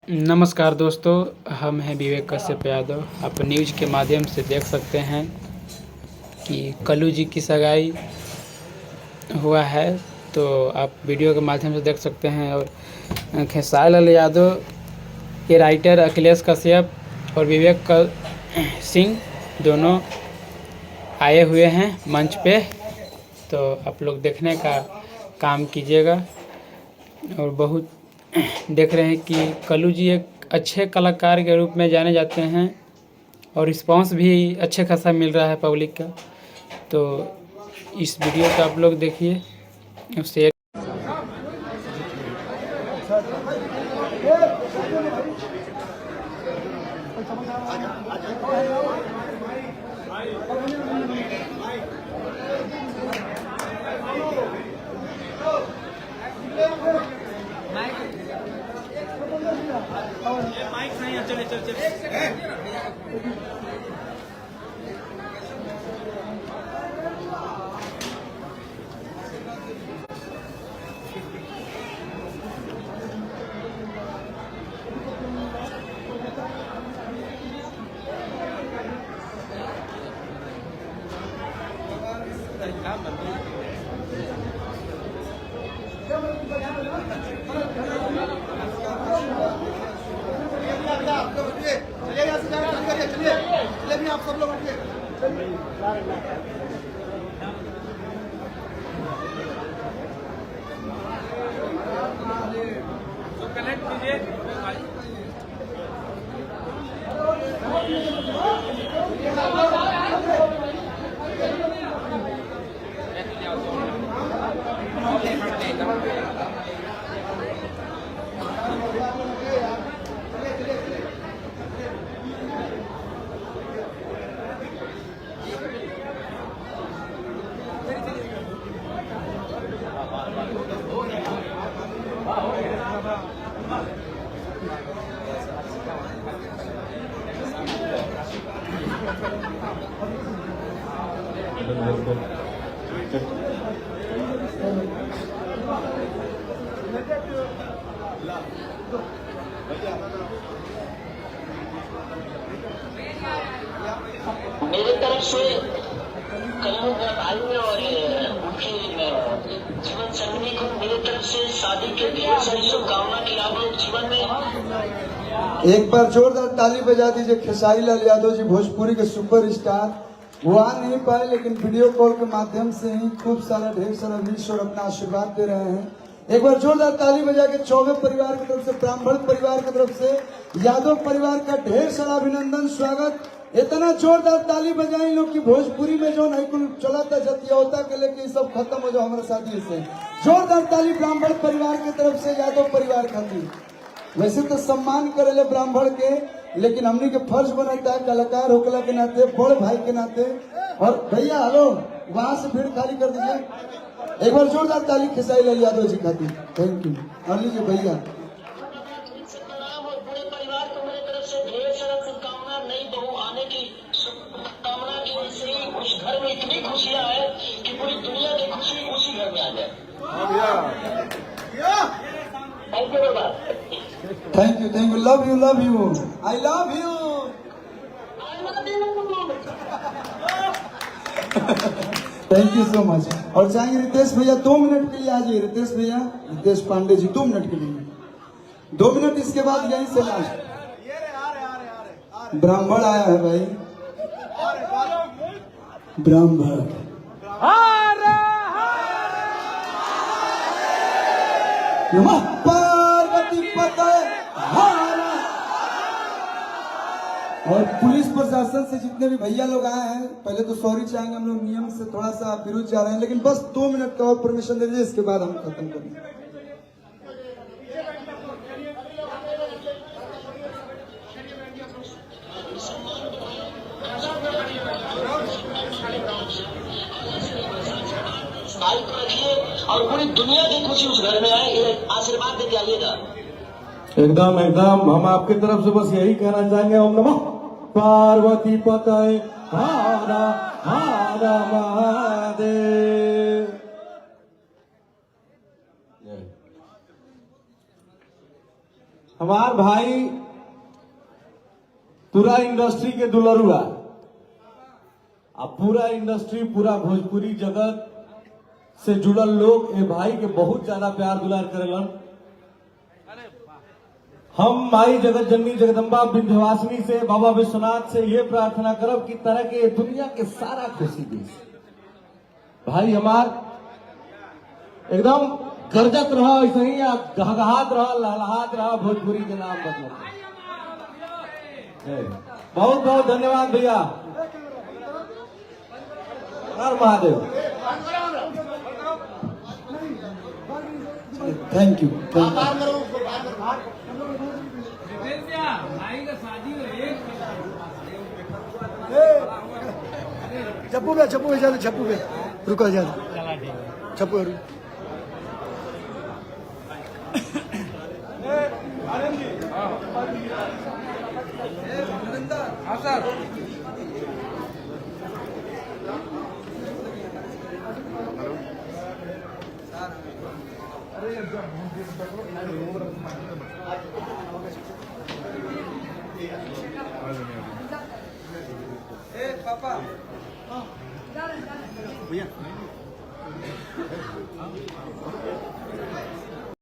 नमस्कार दोस्तों, हम हैं विवेक कश्यप यादव। आप न्यूज़ के माध्यम से देख सकते हैं कि कल्लू जी की सगाई हुआ है, तो आप वीडियो के माध्यम से देख सकते हैं। और खेसारी लाल यादव के राइटर अखिलेश कश्यप और विवेक सिंह दोनों आए हुए हैं मंच पे, तो आप लोग देखने का काम कीजिएगा। और बहुत देख रहे हैं कि कल्लू जी एक अच्छे कलाकार के रूप में जाने जाते हैं और रिस्पांस भी अच्छे खासा मिल रहा है पब्लिक का। तो इस वीडियो को आप लोग देखिए और शेयर। माइक नहीं है, चले चल चल। चलिए भी आप सब लोग उठिए। तो कनेक्ट कीजिए। मेरे तरफ से कल्लू भाई और उनके जीवन संगनी को मेरे तरफ से शादी के ढेर सारी शुभकामना की आप लोग जीवन में एक बार जोरदार ताली बजा दीजिए। खेसारी लाल यादव जी भोजपुरी के सुपरस्टार, वो आ नहीं पाए लेकिन वीडियो कॉल के माध्यम से ही खूब सारा ढेर सारा विश्व और अपना आशीर्वाद दे रहे हैं। एक बार जोरदार ताली बजा के चौबे परिवार की तरफ से, ब्राह्मण परिवार की तरफ से, यादव परिवार का ढेर सारा अभिनंदन, स्वागत। इतना जोरदार ताली बजाई लोग कि भोजपुरी में जो नहीं कुल चला था जतियोता के लेके सब खत्म हो जाओ हमारे शादी से। जोरदार ताली ब्राह्मण परिवार की तरफ से, यादव परिवार खातिर। वैसे तो सम्मान करेले ब्राह्मण के, लेकिन हमने के फर्ज बनता है कलाकार होकला के नाते, बड़ भाई के नाते। और भैया हेलो, वहां से भीड़ खाली कर दीजिए। एक बार जोरदार ताली खेसारी लाल यादव जी खातिर। Thank you. और लीजिए भैया। और पूरे परिवार को मेरे तरफ से ढेर सारा शुभकामना, नई बहू आने की शुभकामना की। इसलिए उस घर में इतनी खुशियां है कि पूरी दुनिया की खुशी उसी घर में आ जाए। Thank you Baba. Thank you, thank you. Love you, love you, I love you. Thank you so much. और चाहेंगे रितेश भैया 2 मिनट के लिए आ जाइए। रितेश भैया, रितेश पांडे जी 2 मिनट के लिए, 2 मिनट, इसके बाद यहीं से लास्ट। ब्राह्मण आया है भाई, ब्राह्मण। नमः पार्वती पतये हर। और पुलिस प्रशासन से जितने भी भैया लोग आए हैं, पहले तो सॉरी चाहेंगे, हम लोग नियम से थोड़ा सा विरुद्ध जा रहे हैं, लेकिन बस 2 मिनट का और परमिशन दे दीजिए, इसके बाद हम खत्म करेंगे। भाई को रखिए और पूरी दुनिया की खुशी उस घर में आए, ये आशीर्वाद दे आइएगा। एकदम एकदम, हम आपकी तरफ से बस यही कहना चाहेंगे, ओम नमः पार्वती पतये हर हर महादेव। हमार भाई पूरा इंडस्ट्री के दुलरुआ, अब पूरा इंडस्ट्री पूरा भोजपुरी जगत से जुड़ल लोग ए भाई के बहुत ज्यादा प्यार दुलार करेलन। हम माई जगत जननी जगदम्बा विंध्यवासिनी से, बाबा विश्वनाथ से ये प्रार्थना करब कि तरह के दुनिया के सारा खुशी दी। भाई हमार एकदम गरजत रहा, ऐसे ही आप गहगहात रहा, लहलहात रहा, भोजपुरी के नाम बदलते। बहुत बहुत धन्यवाद भैया। हर महादेव। Thank you. छप्पू पे जाते, छप्पू पे रुको जाते, छप्पू पे हाँ सर। पापा भैया